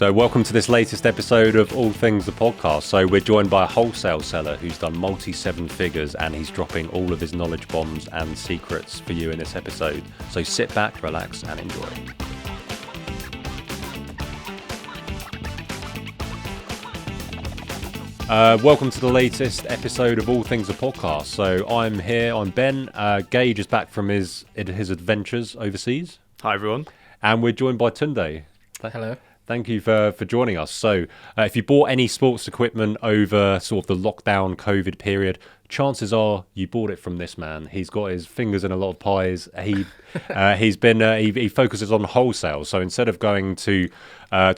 So welcome to this latest episode of All Things the Podcast. So we're joined by a wholesale seller who's done multi-seven figures, and he's dropping all of his knowledge bombs and secrets for you in this episode. So sit back, relax and enjoy. Welcome to the latest episode of All Things the Podcast. So I'm here, I'm Ben. Gage is back from his adventures overseas. Hi everyone. And we're joined by Tunde. Hello. Thank you for joining us. So if you bought any sports equipment over sort of the lockdown COVID period, chances are you bought it from this man. He's got his fingers in a lot of pies. He focuses on wholesale. So instead of going to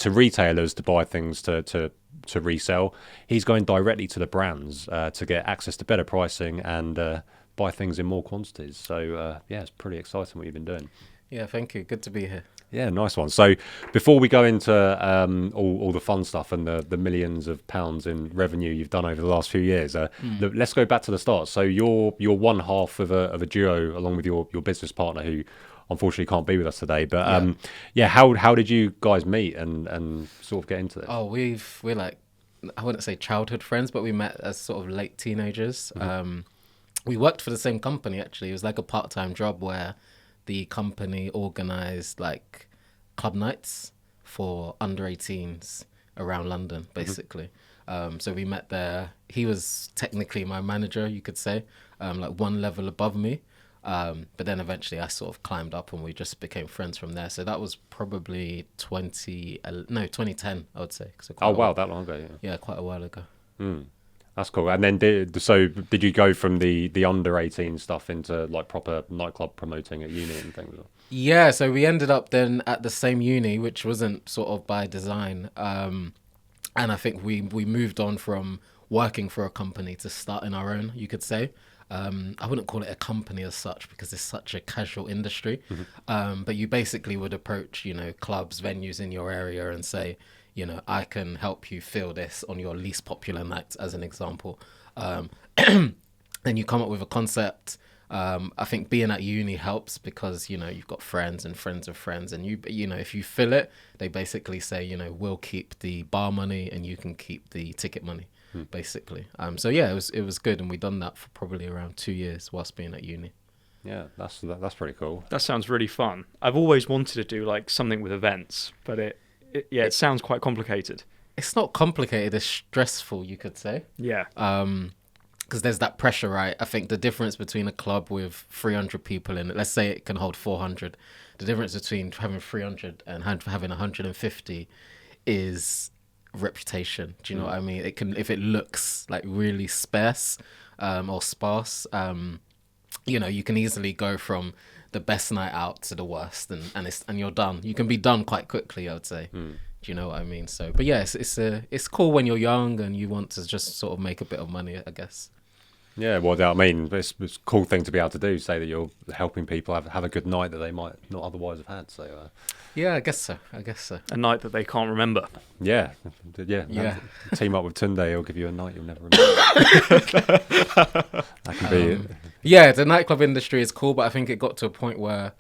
retailers to buy things to resell, he's going directly to the brands to get access to better pricing and buy things in more quantities. So it's pretty exciting what you've been doing. Yeah, thank you. Good to be here. Yeah, nice one. So before we go into all the fun stuff and the millions of pounds in revenue you've done over the last few years, let's go back to the start. So you're one half of a duo along with your business partner who unfortunately can't be with us today. But how did you guys meet and sort of get into this? Oh, we're like, I wouldn't say childhood friends, but we met as sort of late teenagers. Mm-hmm. We worked for the same company, actually. It was like a part-time job where the company organized like club nights for under 18s around London, basically. Mm-hmm. So we met there. He was technically my manager, you could say, like one level above me. But then eventually I sort of climbed up and we just became friends from there. So that was probably 2010, I would say. So wow, that long ago. Yeah, quite a while ago. Mm. That's cool. And then did you go from the under 18 stuff into like proper nightclub promoting at uni and things? Yeah, so we ended up then at the same uni, which wasn't sort of by design. And I think we moved on from working for a company to starting our own, you could say. I wouldn't call it a company as such because it's such a casual industry. Mm-hmm. But you basically would approach, clubs, venues in your area and say, I can help you fill this on your least popular nights, as an example. Then you come up with a concept. I think being at uni helps because, you've got friends and friends of friends. And, if you fill it, they basically say, we'll keep the bar money and you can keep the ticket money, basically. It was good. And we've done that for probably around 2 years whilst being at uni. Yeah, that's pretty cool. That sounds really fun. I've always wanted to do like something with events, but it sounds quite complicated. It's not complicated, it's stressful, you could say. Yeah. Because there's that pressure, right? I think the difference between a club with 300 people in it, let's say it can hold 400, the difference between having 300 and having 150 is reputation. Do you know what I mean? It can, if it looks like really sparse or sparse, you can easily go from the best night out to the worst, and you're done. You can be done quite quickly, I would say. Do you know what I mean? So, but yeah, it's cool when you're young and you want to just sort of make a bit of money, I guess. Yeah, well, I mean, it's a cool thing to be able to do. Say that you're helping people have a good night that they might not otherwise have had. So, yeah, I guess so. A night that they can't remember. Yeah. Team up with Tunde, he'll give you a night you'll never remember. That can be it. Yeah, the nightclub industry is cool, but I think it got to a point where,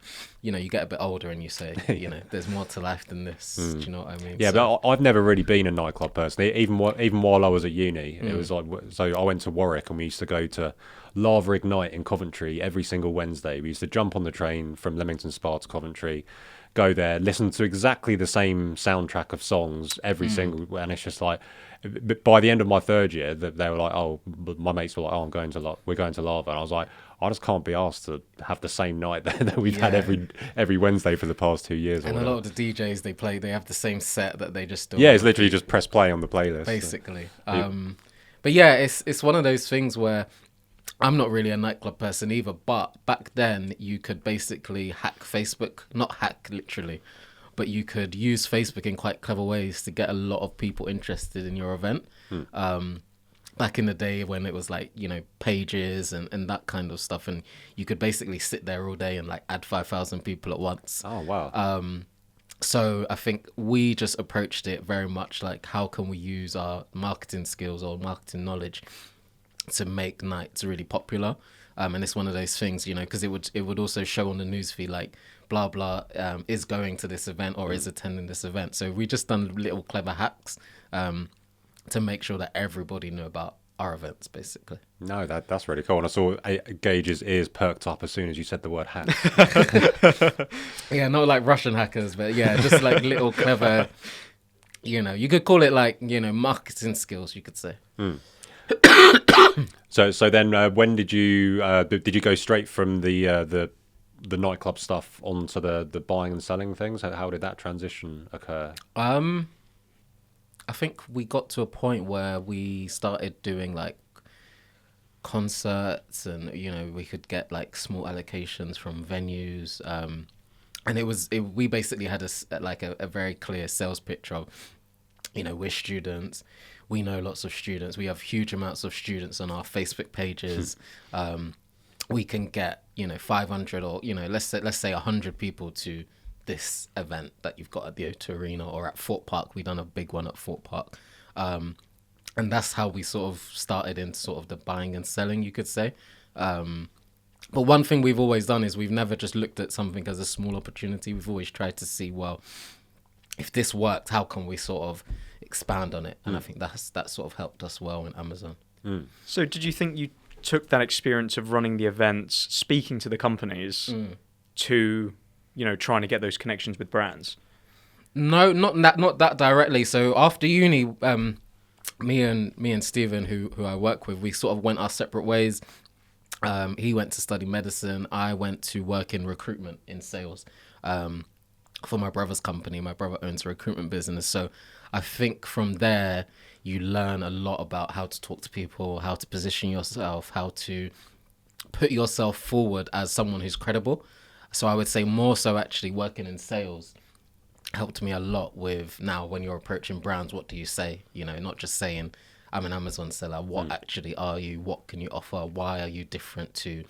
you get a bit older and you say, there's more to life than this. Do you know what I mean? Yeah, but I've never really been a nightclub person. Even while I was at uni, it was like, so I went to Warwick and we used to go to Lava Ignite in Coventry every single Wednesday. We used to jump on the train from Leamington Spa to Coventry, go there, listen to exactly the same soundtrack of songs every single, and it's just like, by the end of my third year, they were like, my mates were like, we're going to Lava, and I was like, I just can't be asked to have the same night that we've had every Wednesday for the past 2 years. And a lot of the DJs they have the same set that they just do. Yeah, it's literally just press play on the playlist. Basically. But yeah, it's one of those things where I'm not really a nightclub person either, but back then you could basically hack Facebook, not hack literally, but you could use Facebook in quite clever ways to get a lot of people interested in your event. Back in the day when it was like, pages and that kind of stuff. And you could basically sit there all day and like add 5,000 people at once. Oh, wow. So I think we just approached it very much like, how can we use our marketing skills or marketing knowledge to make nights really popular? And it's one of those things, because it would also show on the newsfeed, like blah blah is going to this event or is attending this event. So we just done little clever hacks to make sure that everybody knew about our events, basically. No, that's really cool. And I saw Gage's ears perked up as soon as you said the word hack. Yeah, not like Russian hackers, but yeah, just like little clever, you could call it like, marketing skills, you could say. So then when did you go straight from the nightclub stuff onto the buying and selling things? How did that transition occur? I think we got to a point where we started doing like concerts and, we could get like small allocations from venues. And we basically had a very clear sales pitch of, we're students. We know lots of students. We have huge amounts of students on our Facebook pages. We can get, 500 or, let's say 100 people to this event that you've got at the O2 Arena or at Fort Park. We've done a big one at Fort Park. And that's how we sort of started into sort of the buying and selling, you could say. But one thing we've always done is we've never just looked at something as a small opportunity. We've always tried to see, well, if this worked, how can we sort of expand on it? And I think that sort of helped us well in Amazon. So did you think you took that experience of running the events, speaking to the companies, to trying to get those connections with brands? No, not that directly. So after uni, me and Stephen, who I work with, we sort of went our separate ways. He went to study medicine. I went to work in recruitment in sales for my brother's company. My brother owns a recruitment business. So I think from there, you learn a lot about how to talk to people, how to position yourself, how to put yourself forward as someone who's credible. So I would say more so actually working in sales helped me a lot with now when you're approaching brands, what do you say? Not just saying I'm an Amazon seller. What actually are you? What can you offer? Why are you different to,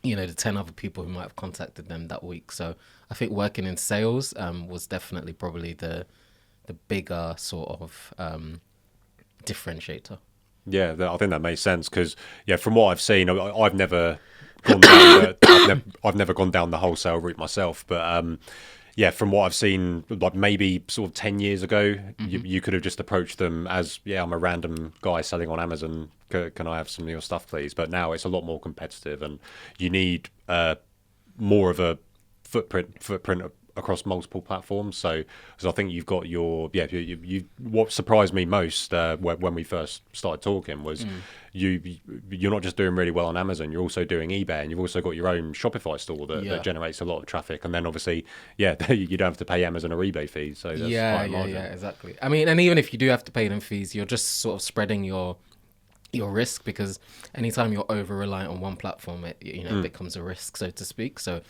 the 10 other people who might have contacted them that week? So I think working in sales was definitely probably the bigger sort of differentiator. Yeah, I think that makes sense because from what I've seen, I've never gone down I've never gone down the wholesale route myself, but from what I've seen, like maybe sort of 10 years ago, you could have just approached them as, I'm a random guy selling on Amazon. Can I have some of your stuff, please? But now it's a lot more competitive, and you need more of a footprint across multiple platforms. So I think you've got your what surprised me most when we first started talking was you're not just doing really well on Amazon, you're also doing eBay, and you've also got your own Shopify store that generates a lot of traffic, and then obviously you don't have to pay Amazon or eBay fees, so that's quite a margin. Exactly. I mean, and even if you do have to pay them fees, you're just sort of spreading your risk, because anytime you're over reliant on one platform, it becomes a risk, so to speak. So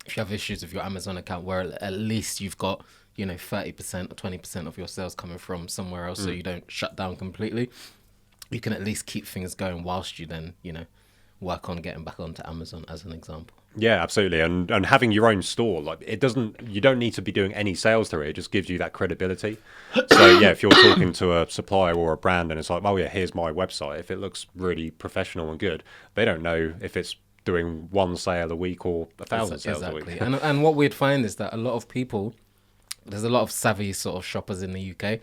if you have issues with your Amazon account where at least you've got 30% or 20% of your sales coming from somewhere else, so you don't shut down completely, you can at least keep things going whilst you then work on getting back onto Amazon, as an example. Yeah, absolutely. And having your own store, like you don't need to be doing any sales through it. It just gives you that credibility. So if you're talking to a supplier or a brand and it's like, here's my website, if it looks really professional and good, they don't know if it's doing one sale a week or 1,000 sales a week. And what we'd find is that a lot of people, there's a lot of savvy sort of shoppers in the UK,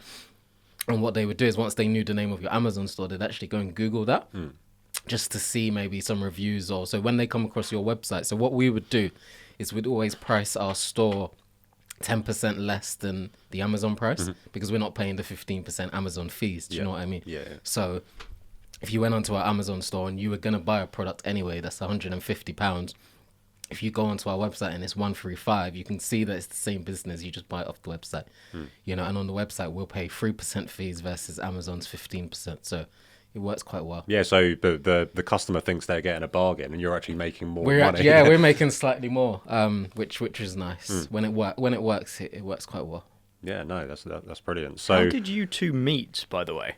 and what they would do is once they knew the name of your Amazon store, they'd actually go and Google that just to see maybe some reviews, or so when they come across your website. So what we would do is we'd always price our store 10% less than the Amazon price, because we're not paying the 15% Amazon fees. Do you know what I mean? Yeah. So if you went onto our Amazon store and you were going to buy a product anyway, that's £150. If you go onto our website and it's 135, you can see that it's the same business. You just buy it off the website, and on the website we'll pay 3% fees versus Amazon's 15%. So it works quite well. Yeah. So the customer thinks they're getting a bargain, and you're actually making more money. We're making slightly more, which is nice. When it works, it works quite well. Yeah. No, that's brilliant. So how did you two meet, by the way?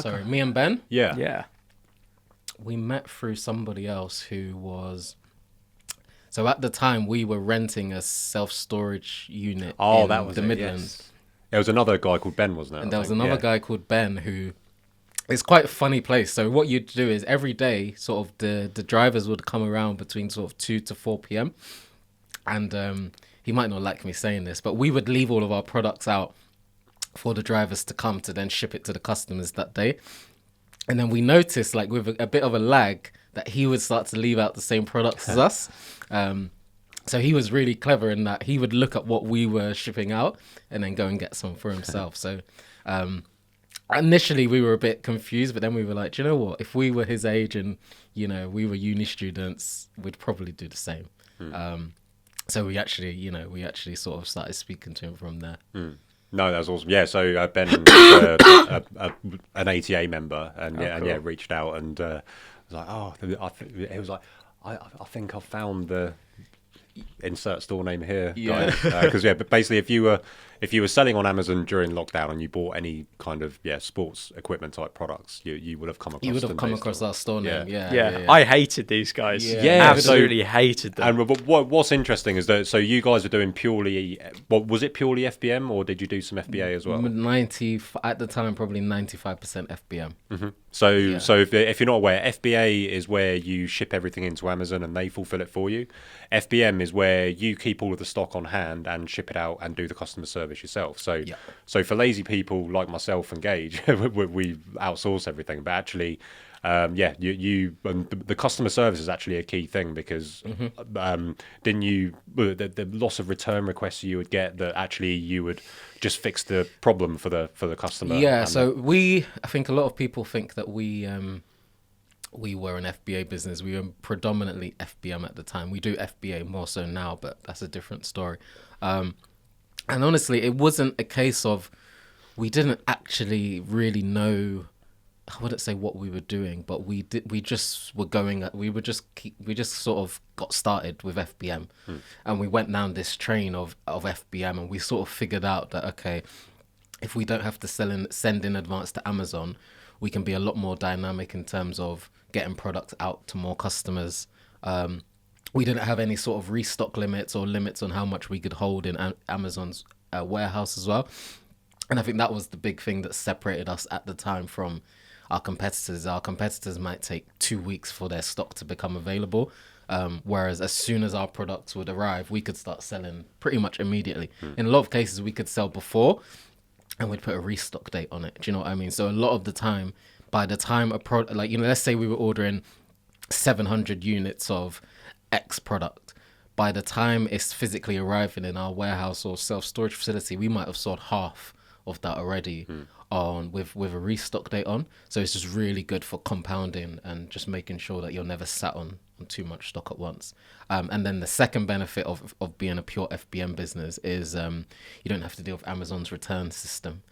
Sorry, me and Ben? Yeah. We met through somebody else who was... So at the time, we were renting a self-storage unit in that was the Midlands. Yes. There was another guy called Ben, wasn't there? And there was another guy called Ben who it's quite a funny place. So what you'd do is every day, sort of the drivers would come around between sort of 2 to 4 p.m. And he might not like me saying this, but we would leave all of our products out for the drivers to come to then ship it to the customers that day. And then we noticed, like with a bit of a lag, that he would start to leave out the same products as us. So he was really clever in that he would look at what we were shipping out and then go and get some for himself. So initially we were a bit confused, but then we were like, do you know what? If we were his age and, you know, we were uni students, we'd probably do the same. So we actually sort of started speaking to him from there. No, that was awesome. Yeah, so Ben, an ATA member, and cool. Reached out and was like, it was like, I think I found the insert store name here, guys. Because but basically, if you were selling on Amazon during lockdown and you bought any kind of sports equipment type products, you would have come across. You would have come across our store name. Yeah. I hated these guys. Absolutely hated them. And what's interesting is that you guys are doing purely. Was it purely FBM or did you do some FBA as well? 90 at the time, probably 95% FBM. Mm-hmm. So if you're not aware, FBA is where you ship everything into Amazon and they fulfill it for you. FBM is where you keep all of the stock on hand and ship it out and do the customer service yourself. So for lazy people like myself and Gage, we outsource everything. But actually, the customer service is actually a key thing because didn't you the loss of return requests you would get that actually you would just fix the problem for the customer? Yeah. So I think a lot of people think that we were an FBA business. We were predominantly FBM at the time. We do FBA more so now, but that's a different story. And honestly, it wasn't a case of we didn't actually really know. I wouldn't say what we were doing, but we just sort of got started with FBM, and we went down this train of FBM, and we sort of figured out that okay, if we don't have to send in advance to Amazon, we can be a lot more dynamic in terms of getting products out to more customers. We didn't have any sort of restock limits or limits on how much we could hold in Amazon's warehouse as well. And I think that was the big thing that separated us at the time from our competitors. Our competitors might take 2 weeks for their stock to become available, whereas as soon as our products would arrive, we could start selling pretty much immediately. In a lot of cases, we could sell before, and we'd put a restock date on it. Do you know what I mean? So a lot of the time, by the time let's say we were ordering 700 units of X product, by the time it's physically arriving in our warehouse or self-storage facility, we might have sold half of that already with a restock date on. So it's just really good for compounding and just making sure that you're never sat on too much stock at once. And then the second benefit of being a pure FBM business is you don't have to deal with Amazon's return system,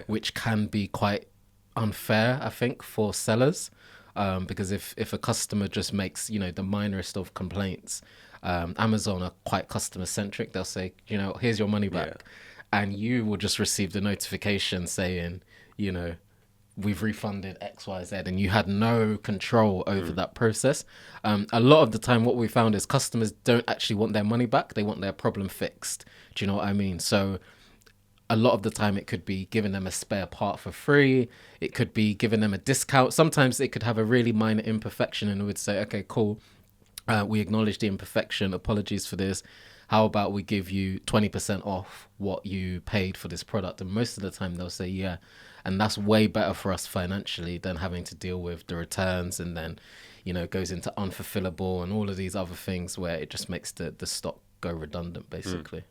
which can be quite unfair, I think, for sellers. Because if a customer just makes, the minorest of complaints, Amazon are quite customer centric. They'll say, here's your money back. And you will just receive the notification saying, we've refunded X, Y, Z, and you had no control over that process. A lot of the time what we found is customers don't actually want their money back. They want their problem fixed. Do you know what I mean? So a lot of the time it could be giving them a spare part for free. It could be giving them a discount. Sometimes it could have a really minor imperfection and it would say, okay, cool. We acknowledge the imperfection. Apologies for this. How about we give you 20% off what you paid for this product? And most of the time they'll say, yeah. And that's way better for us financially than having to deal with the returns and then, it goes into unfulfillable and all of these other things where it just makes the stock go redundant, basically.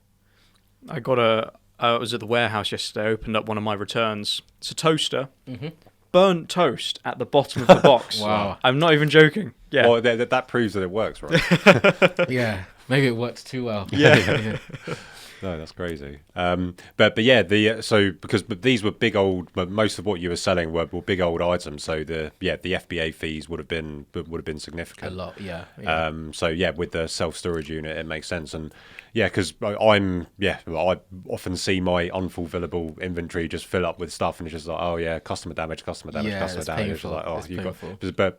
I was at the warehouse yesterday, opened up one of my returns. It's a toaster. Burnt toast at the bottom of the box. Wow. I'm not even joking. Yeah. Well, that proves that it works, right? Yeah. Maybe it works too well. Yeah. No, that's crazy. But these were big old. But most of what you were selling were big old items. So the FBA fees would have been significant. A lot, yeah. With the self-storage unit, it makes sense. And because I often see my unfulfillable inventory just fill up with stuff, and it's just like, customer damage, customer damage. Painful. It's like, you've painful. But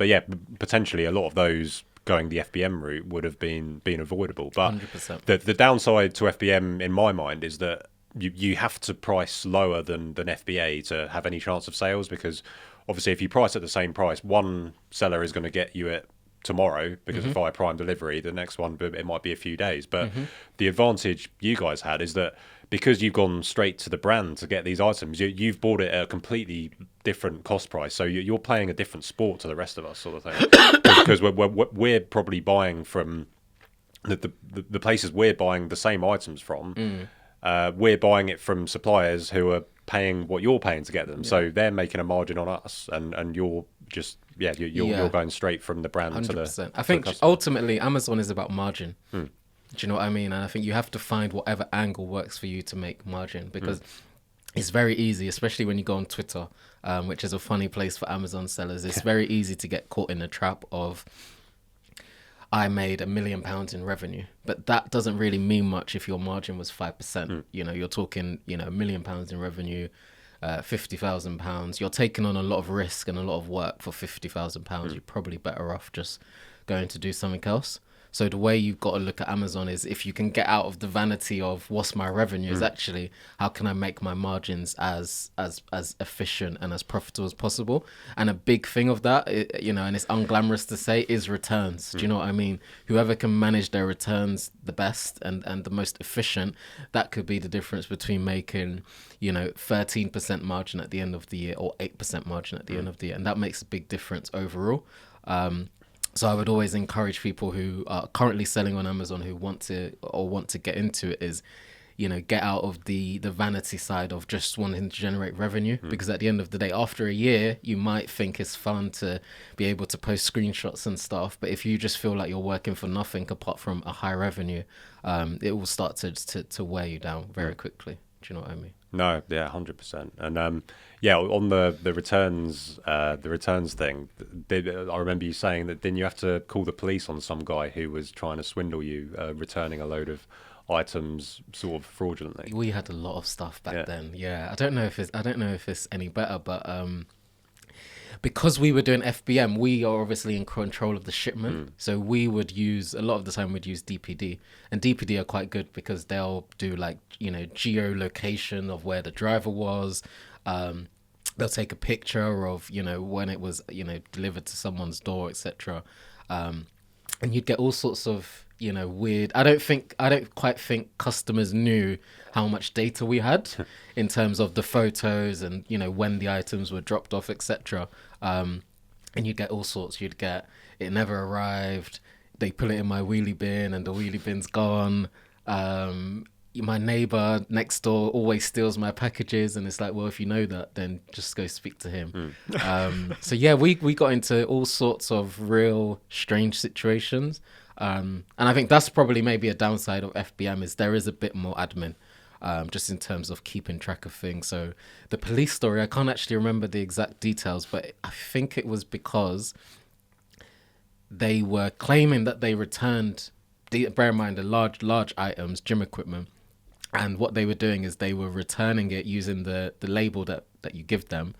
potentially a lot of those going the FBM route would have been avoidable. But 100%. The downside to FBM in my mind is that you have to price lower than FBA to have any chance of sales, because obviously if you price at the same price, one seller is going to get you it tomorrow because of via prime delivery. The next one, it might be a few days. But the advantage you guys had is that because you've gone straight to the brand to get these items, you've bought it at a completely different cost price. So you're playing a different sport to the rest of us, sort of thing. Because we're probably buying from the places we're buying the same items from. We're buying it from suppliers who are paying what you're paying to get them. So they're making a margin on us, and you're just you're going straight from the brand 100%. To the. I think ultimately Amazon is about margin. Do you know what I mean? And I think you have to find whatever angle works for you to make margin, because it's very easy, especially when you go on Twitter, which is a funny place for Amazon sellers. It's very easy to get caught in the trap of, I made £1 million in revenue, but that doesn't really mean much if your margin was 5%. You know, you're talking, £1 million in revenue, £50,000. You're taking on a lot of risk and a lot of work for £50,000. You're probably better off just going to do something else. So the way you've got to look at Amazon is, if you can get out of the vanity of what's my revenue, is actually how can I make my margins as efficient and as profitable as possible. And a big thing of that, and it's unglamorous to say, is returns. Do you know what I mean? Whoever can manage their returns the best and the most efficient, that could be the difference between making 13% margin at the end of the year or 8% margin at the end of the year. And that makes a big difference overall. So I would always encourage people who are currently selling on Amazon who want to get into it is, get out of the vanity side of just wanting to generate revenue. Because at the end of the day, after a year, you might think it's fun to be able to post screenshots and stuff. But if you just feel like you're working for nothing apart from a high revenue, it will start to wear you down very quickly. Do you know what I mean? No, yeah, 100%. And on the returns thing, I remember you saying that then you have to call the police on some guy who was trying to swindle you, returning a load of items sort of fraudulently. We had a lot of stuff back then. Yeah, I don't know if it's any better, but because we were doing FBM, we are obviously in control of the shipment. So we would use, a lot of the time we'd use DPD. And DPD are quite good because they'll do geolocation of where the driver was. They'll take a picture of, when it was, delivered to someone's door, etc. And you'd get all sorts of, weird. I don't quite think customers knew how much data we had in terms of the photos and, when the items were dropped off, etc. And you'd get all sorts. You'd get, it never arrived. They put it in my wheelie bin and the wheelie bin's gone. My neighbor next door always steals my packages, and it's like, well, if you know that, then just go speak to him. So yeah, we got into all sorts of real strange situations. And I think that's probably maybe a downside of FBM, is there is a bit more admin, just in terms of keeping track of things. So the police story, I can't actually remember the exact details, but I think it was because they were claiming that they returned, bear in mind, the large items, gym equipment. And what they were doing is they were returning it using the label that you give them,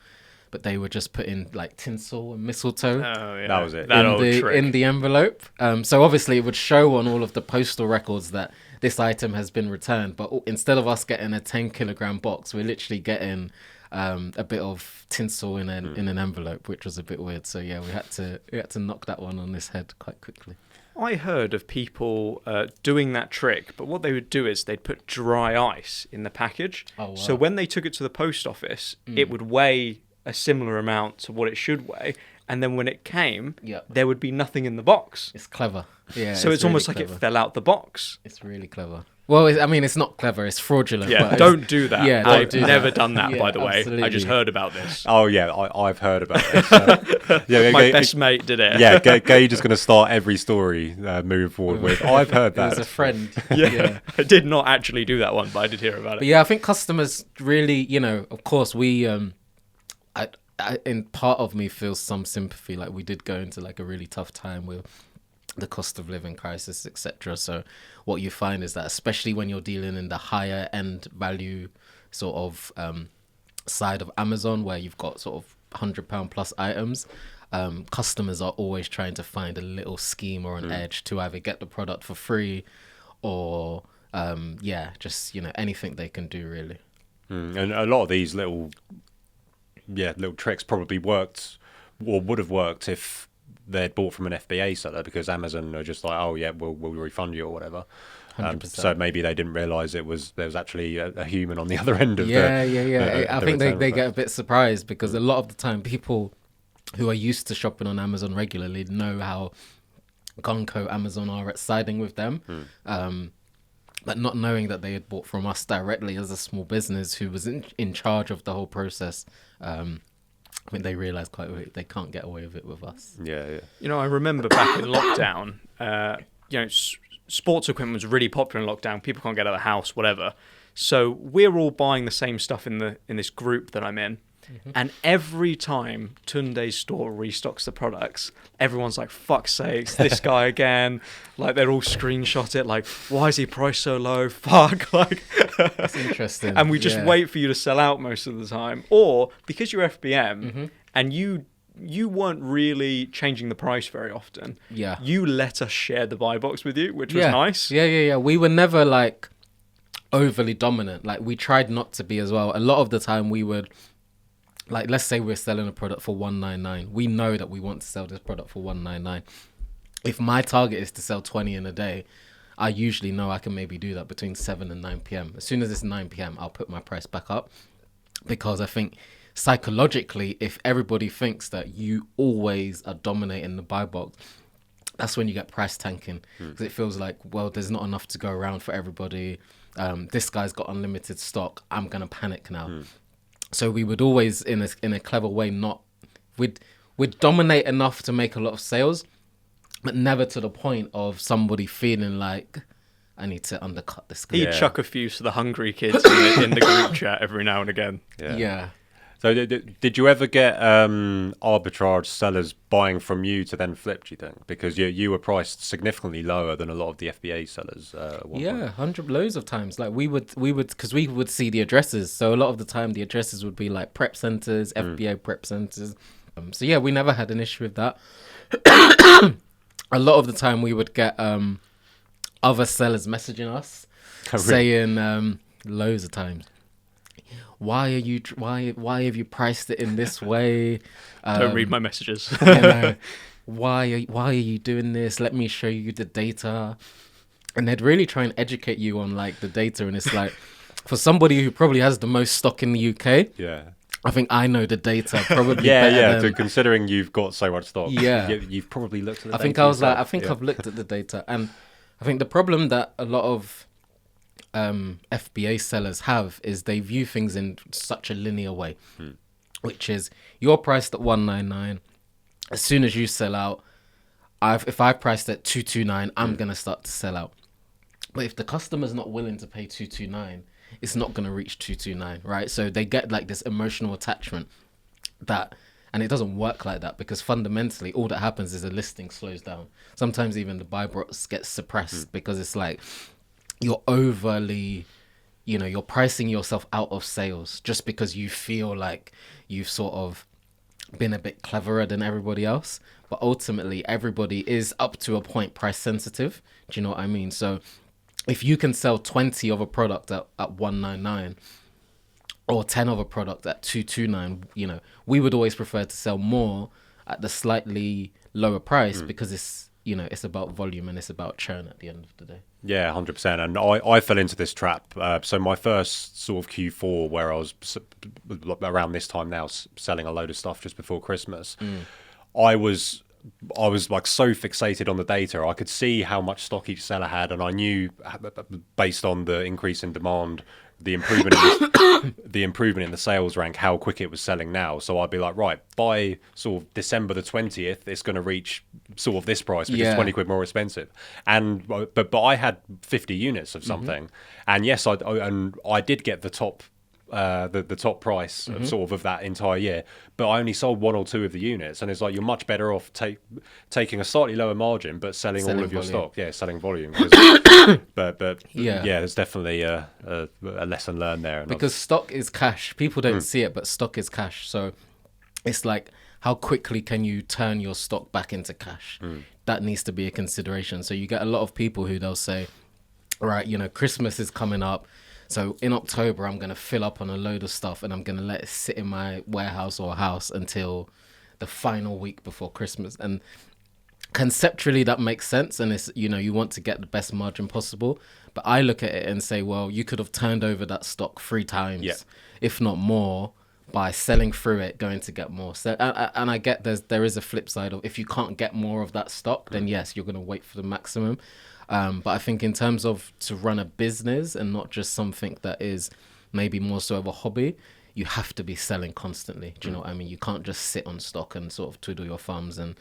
but they were just putting like tinsel and mistletoe. Oh, yeah. That was it. In the envelope. So obviously it would show on all of the postal records that this item has been returned. But instead of us getting a 10-kilogram box, we're literally getting a bit of tinsel in an envelope, which was a bit weird. So yeah, we had to knock that one on its head quite quickly. I heard of people doing that trick, but what they would do is they'd put dry ice in the package. Oh, wow. So when they took it to the post office, it would weigh a similar amount to what it should weigh. And then when it came, there would be nothing in the box. It's clever. Yeah. So it's almost really like it fell out the box. It's really clever. Well, it's not clever. It's fraudulent. Yeah, but don't do that. Yeah, I've never done that, Yeah, by the way. absolutely. I just heard about this. Oh yeah, I've heard about this. My best mate did it. Yeah, Gage is going to start every story moving forward with, I've heard that. It was a friend. Yeah. I did not actually do that one, but I did hear about it. But yeah, I think customers really, of course, we, in part of me feels some sympathy. Like we did go into like a really tough time with the cost of living crisis, etc. So what you find is that, especially when you're dealing in the higher end value sort of side of Amazon, where you've got sort of £100 plus items, customers are always trying to find a little scheme or an edge to either get the product for free or just anything they can do really. And a lot of these little little tricks probably worked or would have worked if they'd bought from an FBA seller, because Amazon are just like, oh yeah, we'll refund you or whatever. 100%. So maybe they didn't realise there was actually a human on the other end of I think they get a bit surprised, because a lot of the time people who are used to shopping on Amazon regularly know how gung-ho Amazon are at siding with them. But not knowing that they had bought from us directly as a small business who was in charge of the whole process, I think they realised quite quickly they can't get away with it with us. Yeah. You know, I remember back in lockdown, sports equipment was really popular in lockdown. People can't get out of the house, whatever. So we're all buying the same stuff in this group that I'm in. Mm-hmm. And every time Tunde's store restocks the products, everyone's like, fuck's sakes, this guy again. Like, they're all screenshot it, like, why is he priced so low? Fuck. Like, that's interesting. And we just wait for you to sell out most of the time. Or because you're FBM and you weren't really changing the price very often. Yeah. You let us share the buy box with you, which was nice. Yeah. We were never like overly dominant. Like, we tried not to be as well. A lot of the time we would, like, let's say we're selling a product for $199. We know that we want to sell this product for $199. If my target is to sell 20 in a day, I usually know I can maybe do that between 7 and 9 p.m. As soon as it's 9 p.m., I'll put my price back up, because I think psychologically, if everybody thinks that you always are dominating the buy box, that's when you get price tanking, because it feels like, well, there's not enough to go around for everybody. This guy's got unlimited stock. I'm going to panic now. So we would always, in a clever way, we'd dominate enough to make a lot of sales, but never to the point of somebody feeling like, I need to undercut this guy. He'd chuck a few to the hungry kids in the group chat every now and again. Yeah. So did you ever get arbitrage sellers buying from you to then flip, do you think? Because you were priced significantly lower than a lot of the FBA sellers at one point. Loads of times. Like, we would because we would see the addresses. So a lot of the time the addresses would be like prep centers, FBA prep centers. So yeah, we never had an issue with that. A lot of the time we would get other sellers messaging us saying loads of times, why have you priced it in this way? Don't read my messages. Why are you doing this? Let me show you the data. And they'd really try and educate you on like the data, and it's like, for somebody who probably has the most stock in the UK, I think I know the data probably better than... Considering you've got so much stock, you've probably looked at the data. I've looked at the data, and I think the problem that a lot of FBA sellers have is they view things in such a linear way, which is, you're priced at $199. As soon as you sell out, if I priced at $229, I'm gonna start to sell out. But if the customer's not willing to pay $229, it's not gonna reach $229, right? So they get like this emotional attachment and it doesn't work like that, because fundamentally all that happens is the listing slows down. Sometimes even the buy box gets suppressed because it's like, you're overly, you're pricing yourself out of sales just because you feel like you've sort of been a bit cleverer than everybody else. But ultimately, everybody is up to a point price sensitive. Do you know what I mean? So if you can sell 20 of a product at $199 or 10 of a product at $229, we would always prefer to sell more at the slightly lower price, because it's about volume and it's about churn at the end of the day. Yeah, 100%. And I fell into this trap. So my first sort of Q4, where I was around this time now selling a load of stuff just before Christmas, I was like so fixated on the data. I could see how much stock each seller had, and I knew, based on the increase in demand, the improvement in the sales rank, how quick it was selling now. So I'd be like, right, by sort of December the 20th, it's going to reach sort of this price, which is 20 quid more expensive. And but I had 50 units of something, and yes, I did get the top the top price of that entire year, but I only sold one or two of the units, and it's like, you're much better off taking a slightly lower margin but selling all of your stock. Selling volume. but there's definitely a lesson learned there. Because stock is cash. People don't see it, but stock is cash. So it's like, how quickly can you turn your stock back into cash? That needs to be a consideration. So you get a lot of people who they'll say, right, Christmas is coming up, So in October, I'm going to fill up on a load of stuff and I'm going to let it sit in my warehouse or house until the final week before Christmas. And conceptually that makes sense, and it's, you know, you want to get the best margin possible, but I look at it and say, well, you could have turned over that stock 3 times, if not more, by selling through it, going to get more. So and I get there is a flip side of, if you can't get more of that stock, then yes, you're going to wait for the maximum. But I think in terms of to run a business and not just something that is maybe more so of a hobby, you have to be selling constantly. Do you know what I mean? You can't just sit on stock and sort of twiddle your thumbs and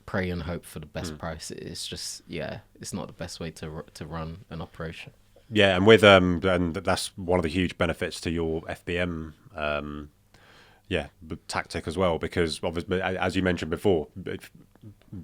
pray and hope for the best price. It's just, it's not the best way to run an operation. Yeah, and with and that's one of the huge benefits to your FBM tactic as well, because obviously, as you mentioned before,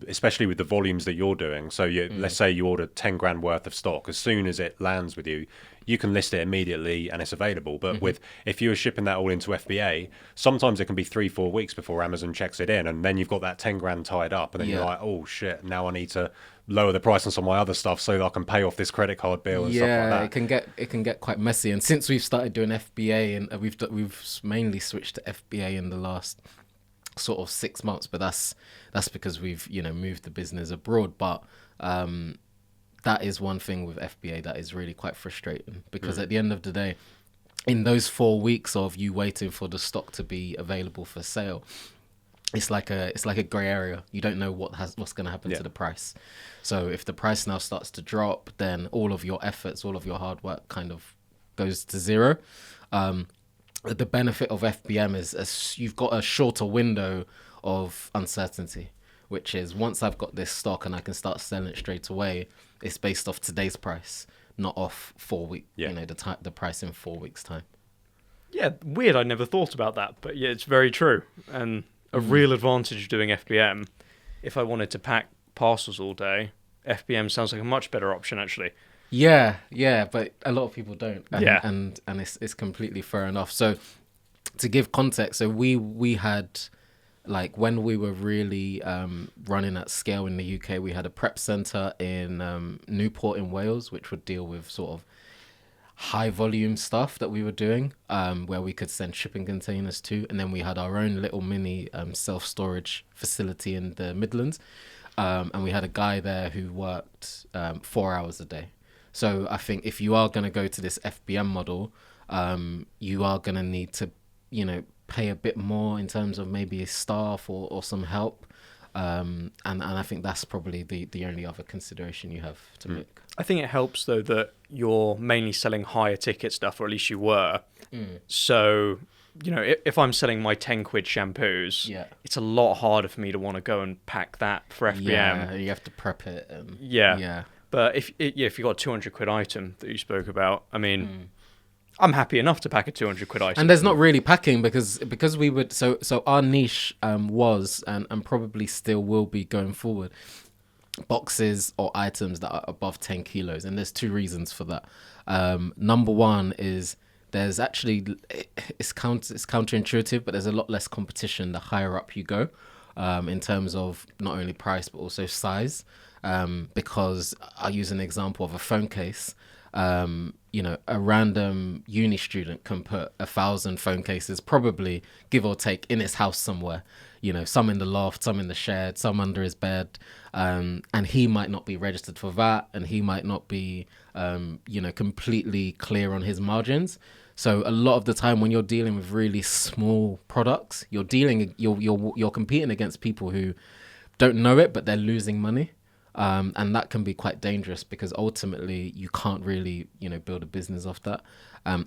especially with the volumes that you're doing. So let's say you order 10 grand worth of stock. As soon as it lands with you, you can list it immediately and it's available. But if you were shipping that all into FBA, sometimes it can be 3-4 weeks before Amazon checks it in, and then you've got that 10 grand tied up, and then you're like, oh shit, now I need to lower the price on some of my other stuff so that I can pay off this credit card bill and stuff like that. It can get quite messy. And since we've started doing FBA, and we've mainly switched to FBA in the last sort of 6 months, but that's because we've, you know, moved the business abroad. But that is one thing with FBA that is really quite frustrating, because at the end of the day, in those 4 weeks of you waiting for the stock to be available for sale, it's like a gray area. You don't know what's going to happen to the price. So if the price now starts to drop, then all of your efforts, all of your hard work kind of goes to zero. The benefit of FBM is you've got a shorter window of uncertainty, which is, once I've got this stock and I can start selling it straight away, it's based off today's price, not off 4 weeks. You know, the price in 4 weeks' time. Yeah, weird. I never thought about that, but yeah, it's very true. And a real advantage of doing FBM, if I wanted to pack parcels all day, FBM sounds like a much better option, actually. Yeah, but a lot of people don't. And it's completely fair enough. So to give context, so we had, like, when we were really running at scale in the UK, we had a prep centre in Newport in Wales, which would deal with sort of high volume stuff that we were doing, where we could send shipping containers to. And then we had our own little mini self-storage facility in the Midlands. And we had a guy there who worked 4 hours a day. So I think if you are going to go to this FBM model, you are going to need to, you know, pay a bit more in terms of maybe staff or some help. And I think that's probably the only other consideration you have to make. I think it helps, though, that you're mainly selling higher ticket stuff, or at least you were. So, you know, if I'm selling my 10 quid shampoos, it's a lot harder for me to want to go and pack that for FBM. Yeah, you have to prep it. But if you've got a 200 quid item that you spoke about, I mean, I'm happy enough to pack a 200 quid item. And there's not really packing, because we would, so our niche was and probably still will be going forward, boxes or items that are above 10 kilos. And there's 2 reasons for that. Number one is there's actually, it's counterintuitive, but there's a lot less competition the higher up you go, in terms of not only price but also size. Because I'll use an example of a phone case. You know, a random uni student can put 1,000 phone cases, probably, give or take, in his house somewhere. You know, some in the loft, some in the shed, some under his bed. And he might not be registered for that, and he might not be, you know, completely clear on his margins. So a lot of the time when you're dealing with really small products, you're competing against people who don't know it, but they're losing money. And that can be quite dangerous, because ultimately you can't really, you know, build a business off that.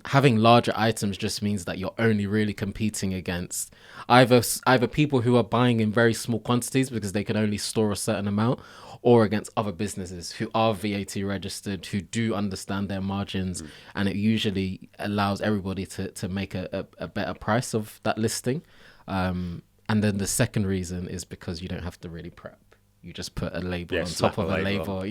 Having larger items just means that you're only really competing against either people who are buying in very small quantities because they can only store a certain amount, or against other businesses who are VAT registered, who do understand their margins, and it usually allows everybody to make a better price of that listing. And then the second reason is because you don't have to really prep. You just put a label on top of a label.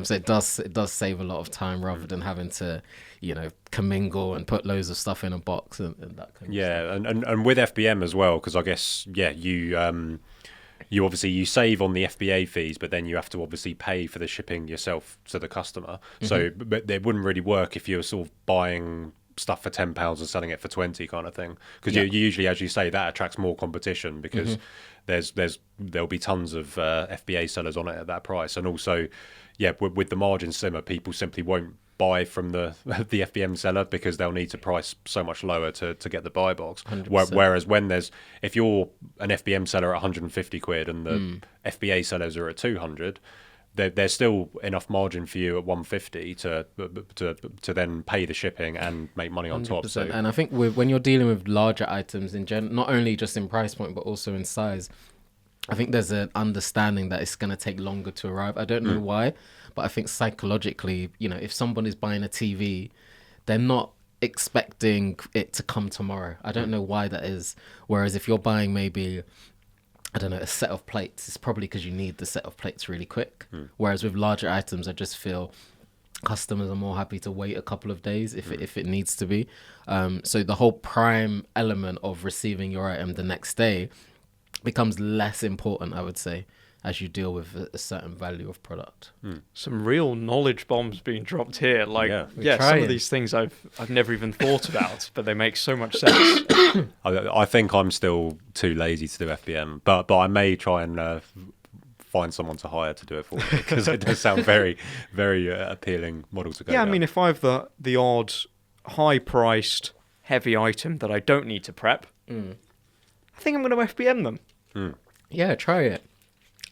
So it does save a lot of time, rather than having to, you know, commingle and put loads of stuff in a box and that kind of stuff. And with FBM as well, because I guess you you obviously you save on the FBA fees, but then you have to obviously pay for the shipping yourself to the customer. So but it wouldn't really work if you were sort of buying stuff for £10 and selling it for 20 kind of thing, because you usually, as you say, that attracts more competition, because there'll be tons of FBA sellers on it at that price. And also, with the margin slimmer, people simply won't buy from the FBM seller because they'll need to price so much lower to get the buy box. 100%. Whereas if you're an FBM seller at 150 quid and the FBA sellers are at 200, there's still enough margin for you at 150 to then pay the shipping and make money on top. So, and I think when you're dealing with larger items in general, not only just in price point but also in size, I think there's an understanding that it's going to take longer to arrive. I don't know why, but I think psychologically, if someone is buying a TV, they're not expecting it to come tomorrow. I don't know why that is. Whereas if you're buying maybe, I don't know, a set of plates, it's probably because you need the set of plates really quick. Whereas with larger items, I just feel customers are more happy to wait a couple of days if it needs to be. So the whole prime element of receiving your item the next day becomes less important, I would say, as you deal with a certain value of product. Some real knowledge bombs being dropped here. Like, some trying. of these things I've never even thought about, but they make so much sense. I think I'm still too lazy to do FBM, but I may try and find someone to hire to do it for me, because it does sound very, very appealing model to go Yeah, down. I mean, if I have the odd high-priced, heavy item that I don't need to prep, I think I'm going to FBM them. Yeah, try it.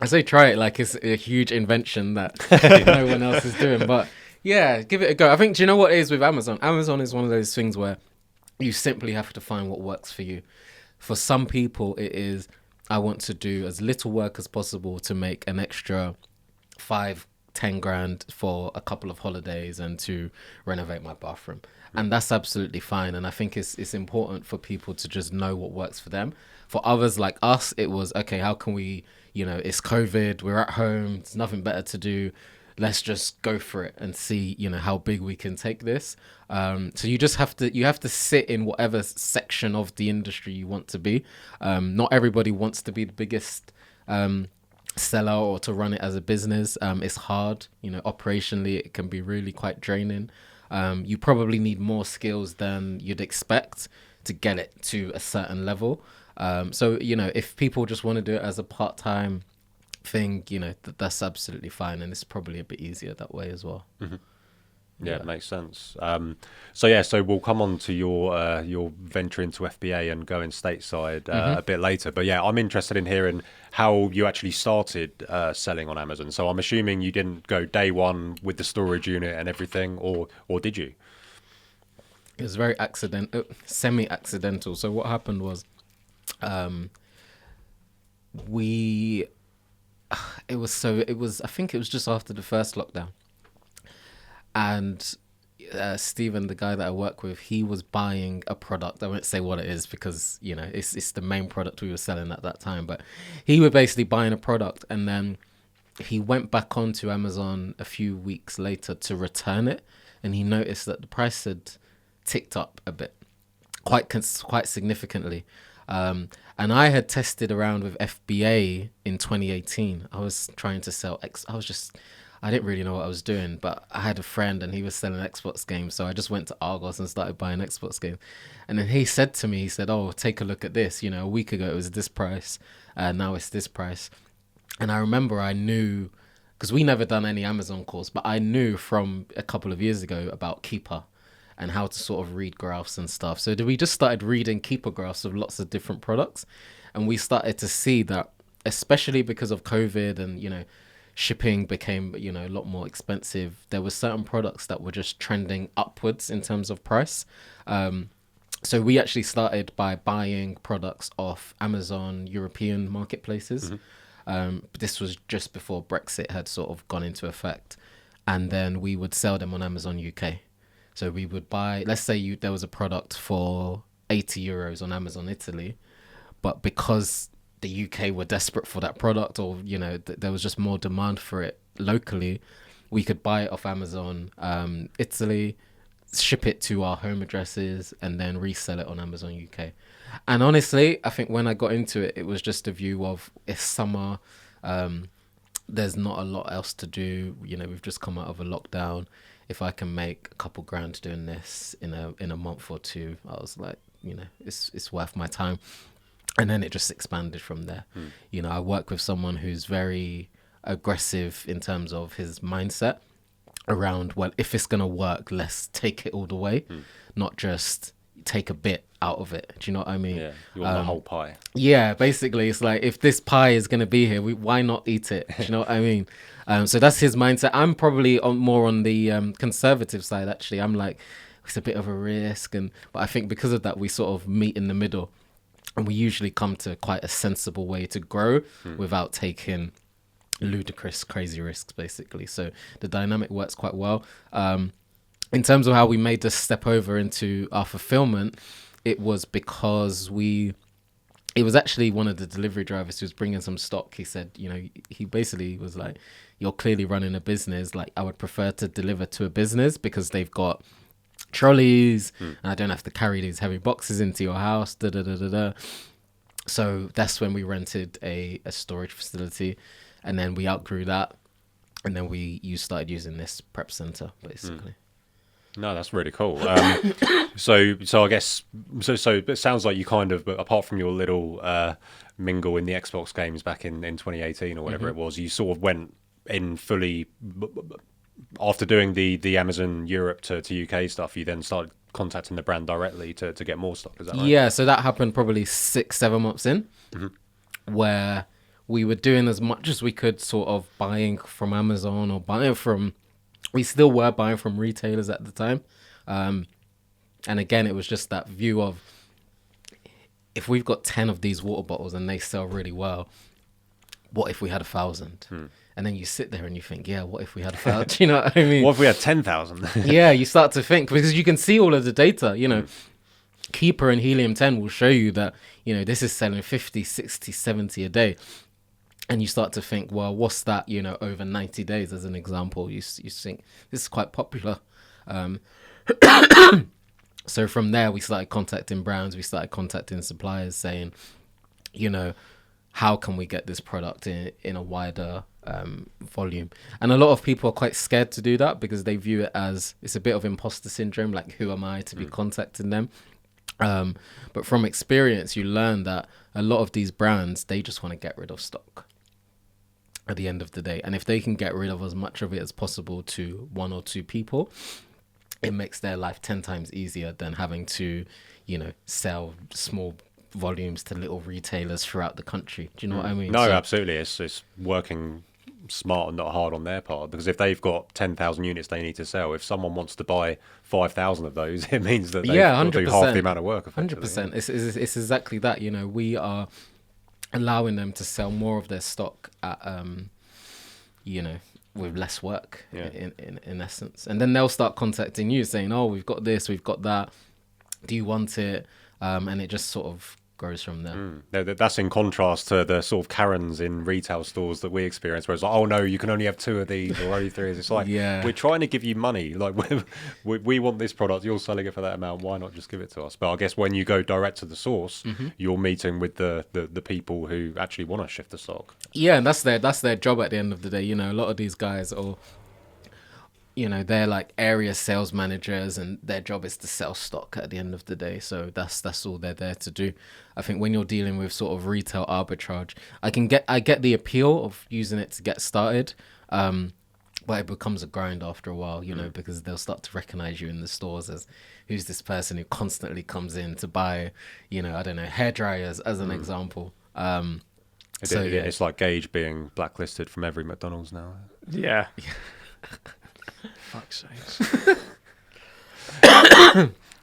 I say try it like it's a huge invention that no one else is doing. But yeah, give it a go. I think, do you know what it is with Amazon? Amazon is one of those things where you simply have to find what works for you. For some people, it is, I want to do as little work as possible to make an extra 5-10 grand for a couple of holidays and to renovate my bathroom. And that's absolutely fine. And I think it's important for people to just know what works for them. For others like us, it was, okay, how can we, it's COVID, we're at home, there's nothing better to do. Let's just go for it and see, how big we can take this. So you just have to sit in whatever section of the industry you want to be. Not everybody wants to be the biggest seller or to run it as a business. It's hard, operationally, it can be really quite draining. You probably need more skills than you'd expect to get it to a certain level. So, if people just want to do it as a part-time thing, that's absolutely fine. And it's probably a bit easier that way as well. Yeah, it makes sense. So we'll come on to your venture into FBA and going stateside a bit later. But yeah, I'm interested in hearing how you actually started selling on Amazon. So I'm assuming you didn't go day one with the storage unit and everything, or did you? It was very semi-accidental. So what happened was, I think it was just after the first lockdown. And Stephen, the guy that I work with, he was buying a product. I won't say what it is because, it's the main product we were selling at that time. But he was basically buying a product, and then he went back onto Amazon a few weeks later to return it. And he noticed that the price had ticked up a bit, quite significantly. And I had tested around with FBA in 2018. I was trying to sell I didn't really know what I was doing, but I had a friend and he was selling Xbox games. So I just went to Argos and started buying Xbox games. And then he said to me, oh, take a look at this. A week ago it was this price. Now it's this price. And I remember I knew, because we never done any Amazon course, but I knew from a couple of years ago about Keeper and how to sort of read graphs and stuff. So we just started reading Keeper graphs of lots of different products. And we started to see that, especially because of COVID and, shipping became, a lot more expensive. There were certain products that were just trending upwards in terms of price. So we actually started by buying products off Amazon European marketplaces. This was just before Brexit had sort of gone into effect. And then we would sell them on Amazon UK. So we would buy, let's say there was a product for 80 euros on Amazon Italy, but because the UK were desperate for that product, or there was just more demand for it locally, we could buy it off Amazon Italy, ship it to our home addresses, and then resell it on Amazon UK. And honestly, I think when I got into it, it was just a view of it's summer. There's not a lot else to do. You know, we've just come out of a lockdown. If I can make a couple grand doing this in a month or two, I was like, you know, it's worth my time. And then it just expanded from there. You know, I work with someone who's very aggressive in terms of his mindset around, well, if it's going to work, let's take it all the way, not just take a bit out of it. Do you know what I mean? Yeah, you want the whole pie. Yeah, basically, it's like, if this pie is going to be here, why not eat it? Do you know what I mean? So that's his mindset. I'm probably more on the conservative side, actually. I'm like, it's a bit of a risk. But I think because of that, we sort of meet in the middle. And we usually come to quite a sensible way to grow without taking ludicrous, crazy risks, basically. So the dynamic works quite well. In terms of how we made this step over into our fulfillment, it was because it was actually one of the delivery drivers who was bringing some stock. He said, you know, he basically was like, you're clearly running a business. Like, I would prefer to deliver to a business because they've got trolleys and I don't have to carry these heavy boxes into your house. So that's when we rented a storage facility, and then we outgrew that, and then you started using this prep center, basically. No, that's really cool. So I guess so it sounds like you kind of, but apart from your little mingle in the Xbox games back in 2018 or whatever it was, you sort of went in fully after doing the Amazon Europe to UK stuff. You then started contacting the brand directly to get more stock. Is that right? Yeah, so that happened probably 6-7 months in, where we were doing as much as we could, sort of buying from Amazon or we still were buying from retailers at the time. And again, it was just that view of, if we've got 10 of these water bottles and they sell really well, what if we had 1,000? And then you sit there and you think, yeah, what if we had 1,000? You know what I mean? What if we had 10,000? Yeah, you start to think, because you can see all of the data, you know. Keeper and Helium-10 will show you that, you know, this is selling 50, 60, 70 a day. And you start to think, well, what's that, you know, over 90 days as an example? You think this is quite popular. So from there, we started contacting brands. We started contacting suppliers saying, you know, how can we get this product in a wider volume? And a lot of people are quite scared to do that because they view it as, it's a bit of imposter syndrome. Like, who am I to be contacting them? But from experience, you learn that a lot of these brands, they just want to get rid of stock at the end of the day. And if they can get rid of as much of it as possible to 1 or 2 people, it makes their life 10 times easier than having to, you know, sell small volumes to little retailers throughout the country. Do you know what I mean? No, absolutely. It's working smart and not hard on their part, because if they've got 10,000 units they need to sell, if someone wants to buy 5,000 of those, it means that they've got to do half the amount of work. 100%. It's exactly that. You know, we are allowing them to sell more of their stock at, you know, with less work in essence. And then they'll start contacting you saying, oh, we've got this, we've got that. Do you want it? And it just sort of grows from there. That's in contrast to the sort of Karens in retail stores that we experience, where it's like, oh no, you can only have 2 of these or only 3. It's like, we're trying to give you money. Like, we want this product, you're selling it for that amount, why not just give it to us? But I guess when you go direct to the source, you're meeting with the people who actually want to shift the stock. Yeah, and that's their job at the end of the day. You know, a lot of these guys are, you know, they're like area sales managers, and their job is to sell stock at the end of the day. So that's all they're there to do. I think when you're dealing with sort of retail arbitrage, I get the appeal of using it to get started, but it becomes a grind after a while, you know, because they'll start to recognize you in the stores as, who's this person who constantly comes in to buy, you know, I don't know, hair dryers as an example. It's like Gage being blacklisted from every McDonald's now. Yeah. Fuck's sakes.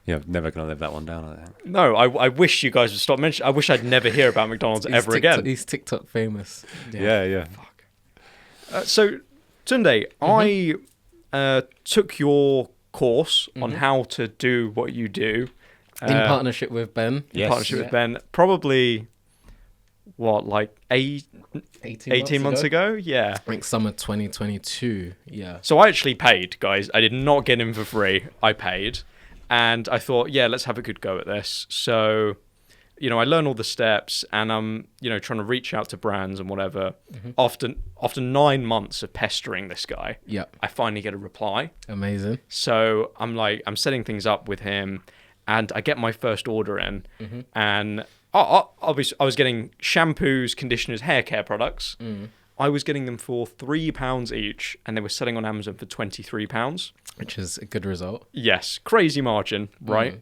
Yeah, never going to live that one down, I think. No, I wish you guys would stop mentioning. I wish I'd never hear about McDonald's ever again. He's TikTok famous. Yeah. Fuck. So, Tunde, I took your course on how to do what you do. In partnership with Ben. With Ben. Probably what, like 18 months ago? Yeah. I think summer 2022. Yeah. So I actually paid, guys. I did not get in for free. I paid. And I thought, yeah, let's have a good go at this. So, I learn all the steps, and I'm, trying to reach out to brands and whatever. After 9 months of pestering this guy, I finally get a reply. Amazing. So I'm setting things up with him, and I get my first order in, and I was getting shampoos, conditioners, hair care products. I was getting them for £3 each, and they were selling on Amazon for £23. Which is a good result. Yes, crazy margin, right?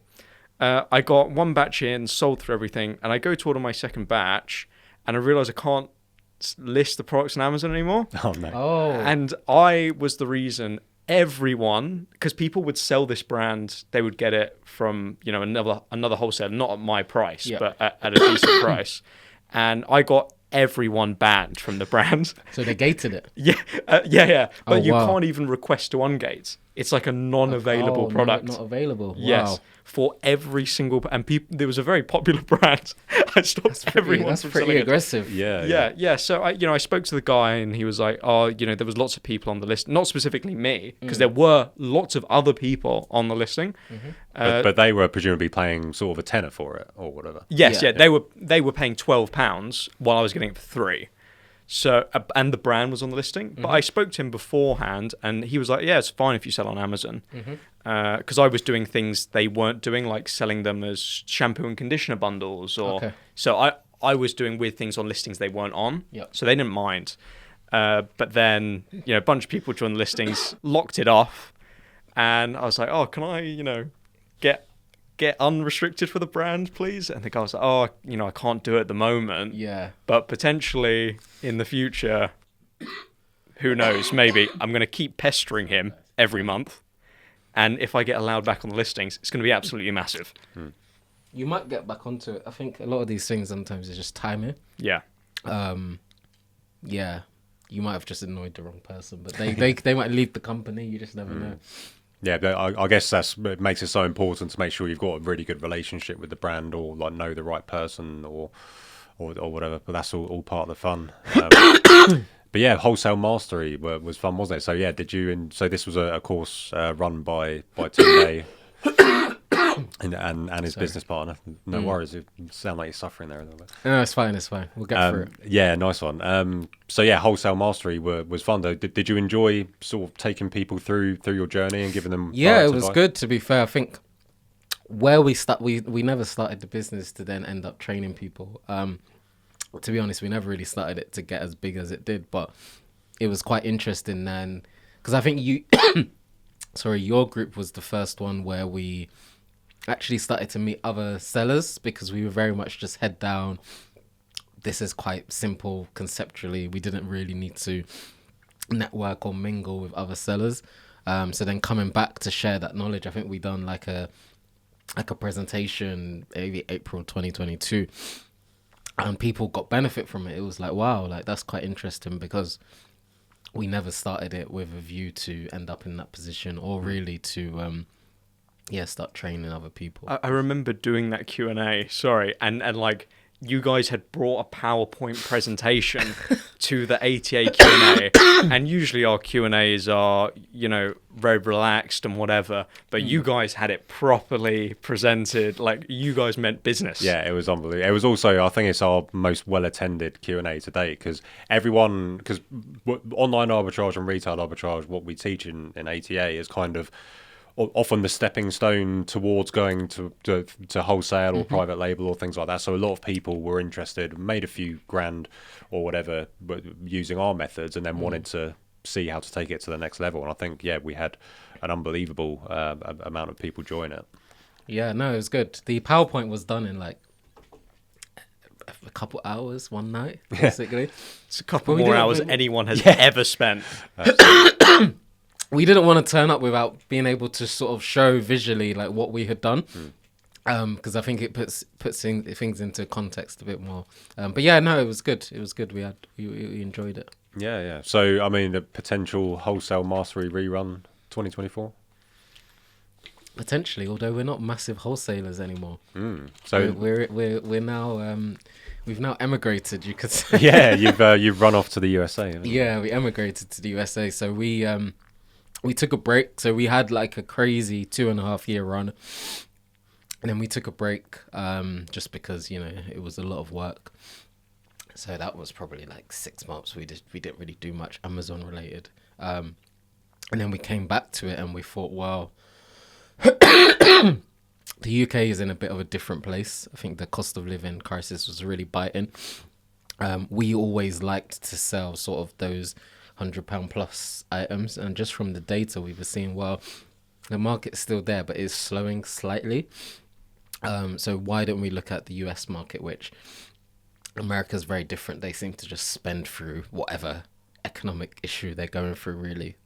I got one batch in, sold through everything, and I go to order my second batch, and I realise I can't list the products on Amazon anymore. Oh, no. Oh. And I was the reason everyone, because people would sell this brand, they would get it from, another wholesaler, not at my price, but at a decent price. And I got everyone banned from the brand. So they gated it? Yeah. But you wow. can't even request to ungate. It's like a non-available product. Not available. Yes. Wow. For every single... And there was a very popular brand. I stopped everyone That's from pretty selling aggressive. Yeah. Yeah. So I spoke to the guy, and he was like, there was lots of people on the list. Not specifically me, because there were lots of other people on the listing. But they were presumably paying sort of a tenner for it or whatever. Yes, yeah. They were paying £12 while I was getting it for £3. So, and the brand was on the listing, but I spoke to him beforehand, and he was like, yeah, it's fine if you sell on Amazon. Because I was doing things they weren't doing, like selling them as shampoo and conditioner bundles. So I was doing weird things on listings they weren't on. So they didn't mind. But then, a bunch of people joined the listings, locked it off. And I was like, oh, can I, get unrestricted for the brand, please? And the guy was like, oh, I can't do it at the moment. Yeah. But potentially in the future, who knows, maybe I'm going to keep pestering him every month. And if I get allowed back on the listings, it's going to be absolutely massive. You might get back onto it. I think a lot of these things sometimes is just timing. Yeah. Yeah. You might have just annoyed the wrong person, but they might leave the company. You just never know. Yeah, but I guess it makes it so important to make sure you've got a really good relationship with the brand, or like know the right person, or whatever. But that's all part of the fun. But yeah, wholesale mastery was fun, wasn't it? So yeah, so this was a course run by Tunde and his business partner. No worries, you sound like you're suffering there a little bit. No, it's fine. We'll get through it. Yeah, nice one. So yeah, wholesale mastery was fun though. Did you enjoy sort of taking people through your journey and giving them? Yeah, it was good. To be fair, I think where we never started the business to then end up training people. To be honest, we never really started it to get as big as it did, but it was quite interesting then, because I think your group was the first one where we actually started to meet other sellers, because we were very much just head down. This is quite simple conceptually. We didn't really need to network or mingle with other sellers. So then coming back to share that knowledge, I think we done like a presentation maybe April 2022. And people got benefit from it. It was like, wow, like that's quite interesting, because we never started it with a view to end up in that position, or really to start training other people. I remember doing that Q&A, sorry, and like you guys had brought a PowerPoint presentation to the ATA Q&A, and usually our Q&As are, very relaxed and whatever, but you guys had it properly presented, like you guys meant business. Yeah, it was unbelievable. It was also, I think it's our most well-attended Q&A to date, because online arbitrage and retail arbitrage, what we teach in ATA is kind of often the stepping stone towards going to wholesale or private label or things like that. So a lot of people were interested, made a few grand or whatever, but using our methods, and then wanted to see how to take it to the next level. And I think, we had an unbelievable amount of people join it. Yeah, no, it was good. The PowerPoint was done in like a couple hours one night, basically. It's a couple more hours anyone has ever spent. We didn't want to turn up without being able to sort of show visually like what we had done, because I think it puts things into context a bit more. But yeah, no, it was good. It was good. We enjoyed it. Yeah. So I mean, the potential wholesale mastery rerun 2024. Potentially, although we're not massive wholesalers anymore. So we're now we've now emigrated, you could say. yeah, you've run off to the USA. Haven't you? Yeah, we emigrated to the USA. So we took a break. So we had like a crazy 2.5 year run, and then we took a break just because it was a lot of work. So that was probably like 6 months. We didn't really do much Amazon related, and then we came back to it and we thought, well, the UK is in a bit of a different place. I think the cost of living crisis was really biting. We always liked to sell sort of those £100 plus items, and just from the data we were seeing, well, the market's still there, but it's slowing slightly. So why don't we look at the US market, which America's very different. They seem to just spend through whatever economic issue they're going through, really.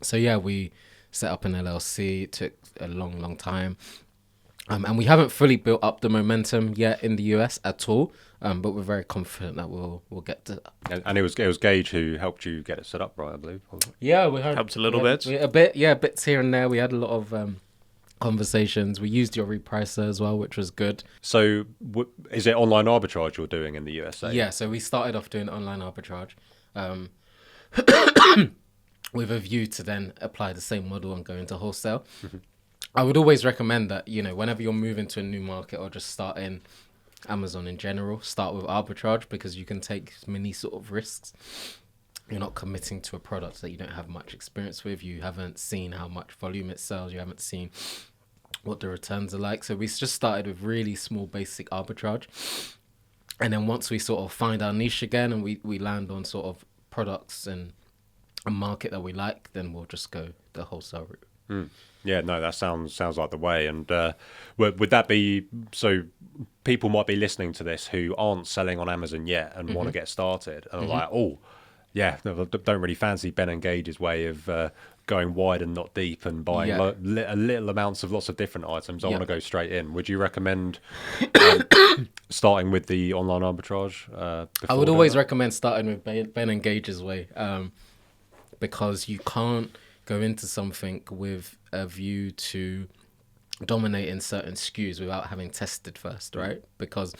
So yeah, we set up an LLC. It took a long time. And we haven't fully built up the momentum yet in the US at all. But we're very confident that we'll get to that. And it was Gage who helped you get it set up, right? I believe. Yeah, we helped a little bit. Bits here and there. We had a lot of conversations. We used your repricer as well, which was good. So is it online arbitrage you're doing in the USA? Yeah, so we started off doing online arbitrage with a view to then apply the same model and go into wholesale. I would always recommend that, whenever you're moving to a new market or just starting Amazon in general, start with arbitrage, because you can take many sort of risks. You're not committing to a product that you don't have much experience with. You haven't seen how much volume it sells. You haven't seen what the returns are like. So we just started with really small basic arbitrage. And then once we sort of find our niche again and we land on sort of products and a market that we like, then we'll just go the wholesale route. Yeah, no, that sounds like the way. And would that be, so people might be listening to this who aren't selling on Amazon yet and want to get started and are like, oh, yeah, no, don't really fancy Ben and Gage's way of going wide and not deep and buying little amounts of lots of different items. I want to go straight in. Would you recommend starting with the online arbitrage? I would always recommend starting with Ben and Gage's way, because you can't go into something with a view to dominate in certain SKUs without having tested first, right? Because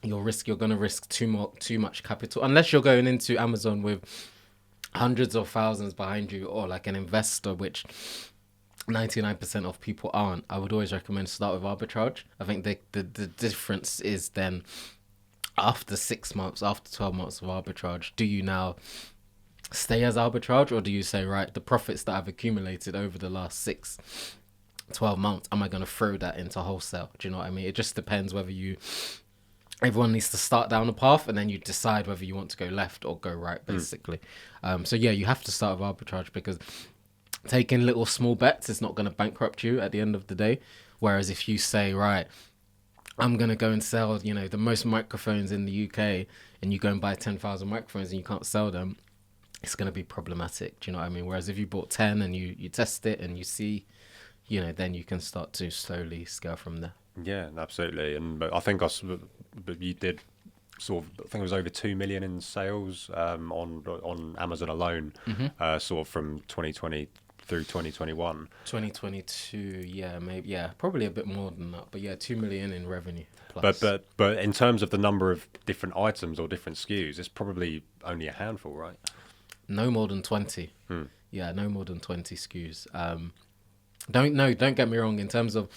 you're going to risk too much capital, unless you're going into Amazon with hundreds of thousands behind you, or like an investor, which 99% of people aren't. I would always recommend start with arbitrage. I think the difference is then after 6 months, after 12 months of arbitrage, do you now stay as arbitrage, or do you say, right, the profits that I've accumulated over the last 12 months, am I going to throw that into wholesale? Do you know what I mean? It just depends whether everyone needs to start down a path and then you decide whether you want to go left or go right, basically. So yeah, you have to start with arbitrage, because taking little small bets is not going to bankrupt you at the end of the day. Whereas if you say, right, I'm going to go and sell, the most microphones in the UK, and you go and buy 10,000 microphones and you can't sell them, it's going to be problematic. Do you know what I mean? Whereas if you bought 10 and you test it and you see, then you can start to slowly scale from there. Yeah, absolutely. And I think you did sort of, I think it was over 2 million in sales on Amazon alone, sort of from 2020 through 2021. 2022, yeah, maybe, yeah, probably a bit more than that, but yeah, 2 million in revenue plus. But in terms of the number of different items or different SKUs, it's probably only a handful, right? No more than 20. Yeah, no more than 20 SKUs. Don't get me wrong in terms of,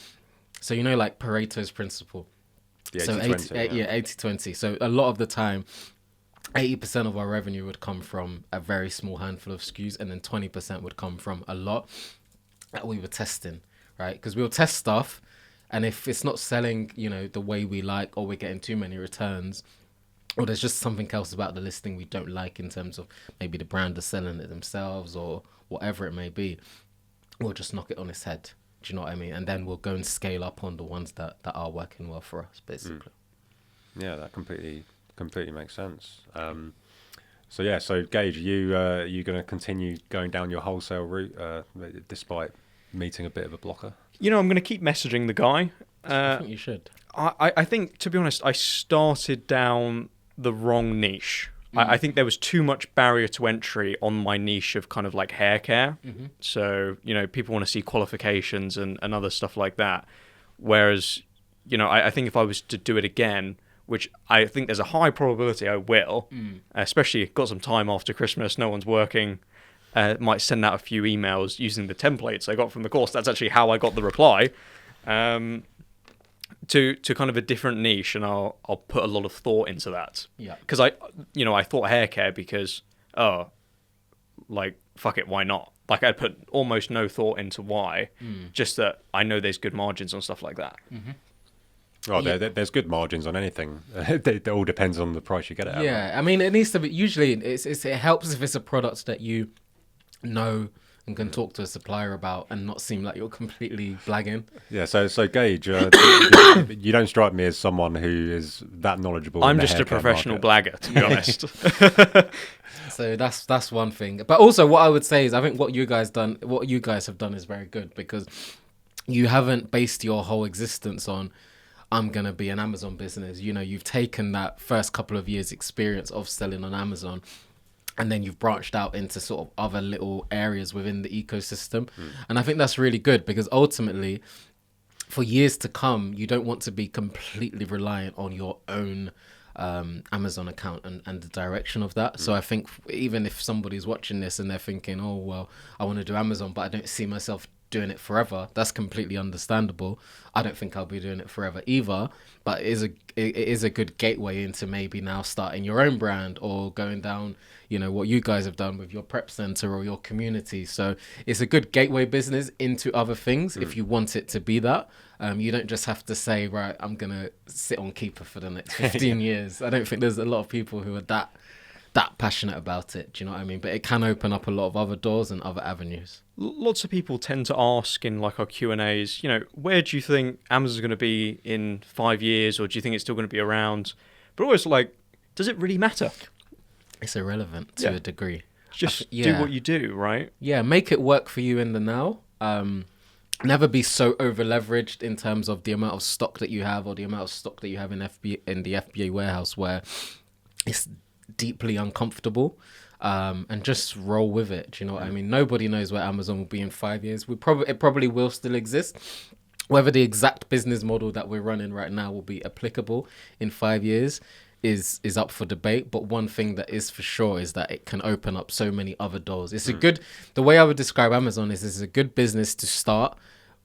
so like Pareto's principle. Yeah, so 80-20. So a lot of the time, 80% of our revenue would come from a very small handful of SKUs, and then 20% would come from a lot that we were testing, right? Because we'll test stuff, and if it's not selling, the way we like, or we're getting too many returns, or there's just something else about the listing we don't like in terms of maybe the brand is selling it themselves or whatever it may be, we'll just knock it on its head. Do you know what I mean? And then we'll go and scale up on the ones that are working well for us, basically. Yeah, that completely makes sense. So Gage, are you going to continue going down your wholesale route despite meeting a bit of a blocker? I'm going to keep messaging the guy. I think you should. I think, to be honest, I started down the wrong niche. I think there was too much barrier to entry on my niche of kind of like hair care. So, people want to see qualifications and other stuff like that. Whereas, I think if I was to do it again, which I think there's a high probability I will, especially got some time after Christmas, no one's working, might send out a few emails using the templates I got from the course. That's actually how I got the reply. To kind of a different niche, and I'll put a lot of thought into that. Yeah. Because I thought hair care because fuck it, why not? Like I put almost no thought into why, just that I know there's good margins on stuff like that. Oh, there's good margins on anything. It all depends on the price you get it at. Yeah, I mean, it needs to be. Usually, it helps if it's a product that you know and can talk to a supplier about and not seem like you're completely blagging. Yeah, so Gage, you don't strike me as someone who is that knowledgeable. I'm just a professional blagger, to be honest. So that's one thing. But also, what I would say is, I think what you guys have done is very good, because you haven't based your whole existence on, I'm going to be an Amazon business. You've taken that first couple of years experience of selling on Amazon, and then you've branched out into sort of other little areas within the ecosystem. And I think that's really good, because ultimately, for years to come, you don't want to be completely reliant on your own Amazon account and the direction of that. So I think even if somebody's watching this and they're thinking, oh, well, I want to do Amazon, but I don't see myself doing it forever, that's completely understandable. I don't think I'll be doing it forever either, but it is a good gateway into maybe now starting your own brand, or going down what you guys have done with your prep center or your community. So it's a good gateway business into other things if you want it to be that. You don't just have to say, right, I'm gonna sit on Keeper for the next 15 years. I don't think there's a lot of people who are that passionate about it. Do you know what I mean? But it can open up a lot of other doors and other avenues. Lots of people tend to ask in like our Q&As, where do you think Amazon's going to be in 5 years, or do you think it's still going to be around? But always like, does it really matter? It's irrelevant to a degree. Just do what you do, right? Yeah, make it work for you in the now. Never be so over leveraged in terms of the amount of stock that you have, or the amount of stock that you have in the FBA warehouse, where it's deeply uncomfortable, and just roll with it. Do you know what I mean? Nobody knows where Amazon will be in 5 years. It probably will still exist. Whether the exact business model that we're running right now will be applicable in 5 years is up for debate. But one thing that is for sure is that it can open up so many other doors. It's the way I would describe Amazon is it's a good business to start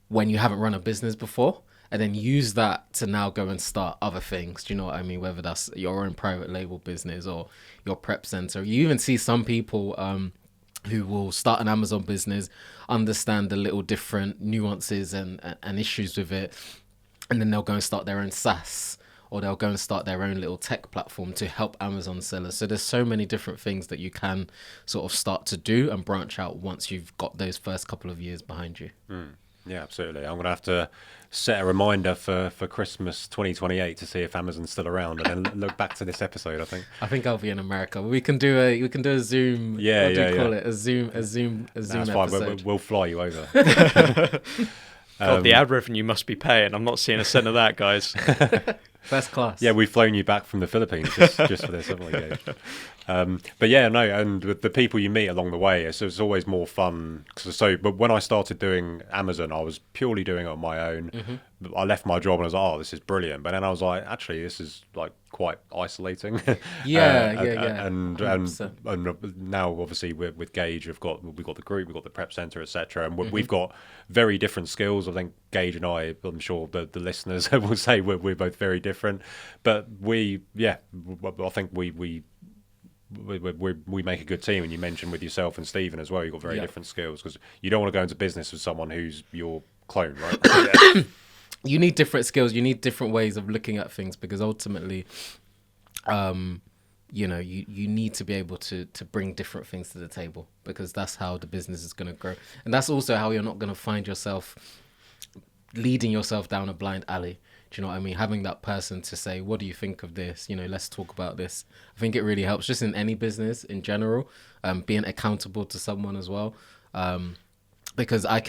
when you haven't run a business before, and then use that to now go and start other things. Do you know what I mean? Whether that's your own private label business or your prep center. You even see some people who will start an Amazon business, understand the little different nuances and issues with it, and then they'll go and start their own SaaS, or they'll go and start their own little tech platform to help Amazon sellers. So there's so many different things that you can sort of start to do and branch out once you've got those first couple of years behind you. Yeah, absolutely. I'm going to have to set a reminder for Christmas 2028 to see if Amazon's still around, and then look back to this episode. I think I'll be in America. We can do a Zoom. Yeah, what do you call it? A Zoom That's episode. Fine. We'll fly you over. God, the ad revenue must be paying. I'm not seeing a cent of that, guys. First class. Yeah, we've flown you back from the Philippines just for this, haven't we, Gage? But yeah, no, and with the people you meet along the way, it's always more fun. But when I started doing Amazon, I was purely doing it on my own. I left my job and I was like, oh, this is brilliant. But then I was like, actually, this is like quite isolating. And now obviously with Gage, we've got the group, we've got the prep center, etc. And we've got very different skills. I think Gage and I'm sure the listeners will say we're both very different. But I think we make a good team. And you mentioned with yourself and Stephen as well, you've got very different skills, because you don't want to go into business with someone who's your clone, right? You need different skills. You need different ways of looking at things, because ultimately, you need to be able to bring different things to the table, because that's how the business is going to grow. And that's also how you're not going to find yourself leading yourself down a blind alley. Do you know what I mean? Having that person to say, what do you think of this? Let's talk about this. I think it really helps, just in any business in general, being accountable to someone as well. Because I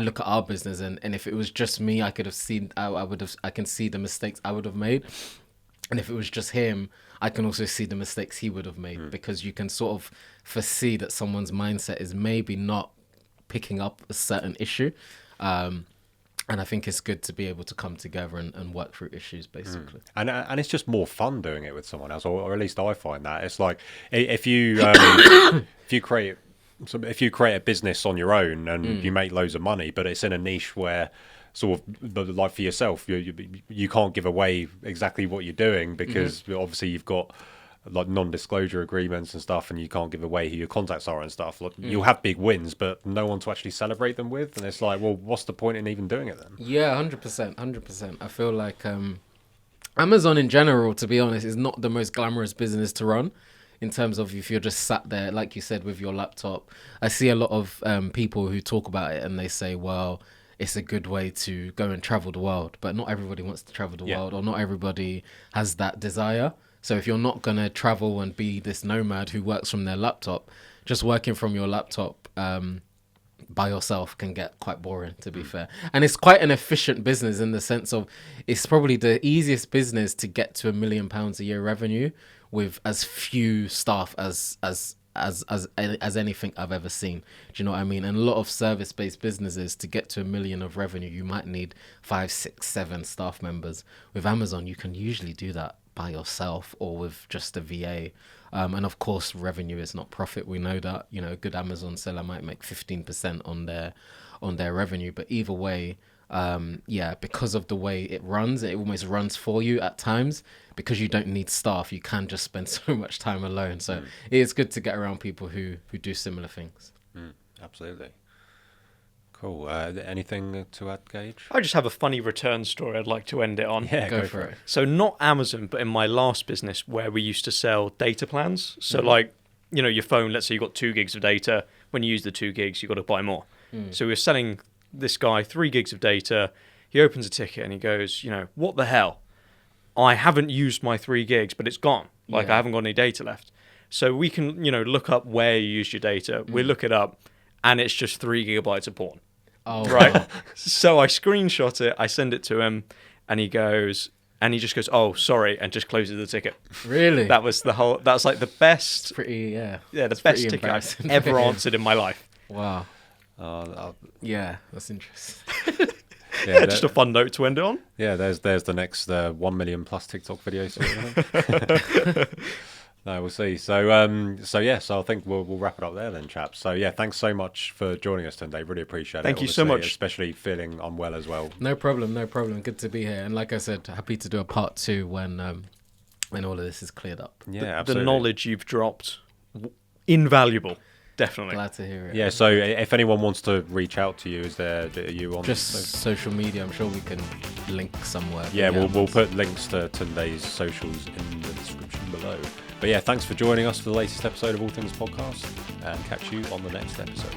look at our business, and if it was just me, I could have seen, I can see the mistakes I would have made. And if it was just him, I can also see the mistakes he would have made, because you can sort of foresee that someone's mindset is maybe not picking up a certain issue. And I think it's good to be able to come together and work through issues, basically. And it's just more fun doing it with someone else, or at least I find that. It's like if you if you create a business on your own and you make loads of money, but it's in a niche where sort of like for yourself, you can't give away exactly what you're doing, because obviously you've got like non-disclosure agreements and stuff, and you can't give away who your contacts are and stuff. Like, you'll have big wins, but no one to actually celebrate them with, and it's like, well, what's the point in even doing it then? Yeah, 100%. I feel like Amazon in general, to be honest, is not the most glamorous business to run, in terms of if you're just sat there, like you said, with your laptop. I see a lot of people who talk about it and they say, well, it's a good way to go and travel the world, but not everybody wants to travel the world, or not everybody has that desire. So if you're not going to travel and be this nomad who works from their laptop, just working from your laptop by yourself can get quite boring, to be fair. And it's quite an efficient business, in the sense of it's probably the easiest business to get to £1 million a year revenue with as few staff as anything I've ever seen. Do you know what I mean? And a lot of service-based businesses, to get to £1 million of revenue, you might need 5, 6, 7 staff members. With Amazon, you can usually do that by yourself or with just a VA. And of course, revenue is not profit. We know that, you know, a good Amazon seller might make 15% on their revenue. But either way, because of the way it runs, it almost runs for you at times. Because you don't need staff, you can just spend so much time alone. So it is good to get around people who do similar things. Absolutely. Cool. Anything to add, Gage? I just have a funny return story I'd like to end it on. Yeah, Go for it. So not Amazon, but in my last business where we used to sell data plans. So like, you know, your phone, let's say you've got 2 gigs of data. When you use the 2 gigs, you've got to buy more. So we were selling this guy 3 gigs of data. He opens a ticket and he goes, you know, what the hell? I haven't used my 3 gigs, but it's gone. Like, I haven't got any data left. So we can, you know, look up where you used your data. We look it up, and it's just 3 gigabytes of porn. Oh, right. wow. So I screenshot it, I send it to him, and he just goes, oh, sorry, and just closes the ticket. Really? That was like the best, Pretty, the That's best pretty ticket I've embarrassing. ever answered in my life. Wow. Yeah, that's interesting. Yeah, Just a fun note to end it on. Yeah, there's the next 1 million plus TikTok video. No, we'll see. So I think we'll wrap it up there then, chaps. So yeah, thanks so much for joining us today. Really appreciate it. Thank you so much. Especially feeling unwell as well. No problem. Good to be here. And like I said, happy to do a part 2 when all of this is cleared up. Yeah, The absolutely. knowledge you've dropped, invaluable. Definitely. Glad to hear it. Yeah, so if anyone wants to reach out to you, are you on Just social media. I'm sure we can link somewhere. Yeah, we'll put links to Tunde's socials in the description below. But yeah, thanks for joining us for the latest episode of All Things Podcast, and catch you on the next episode.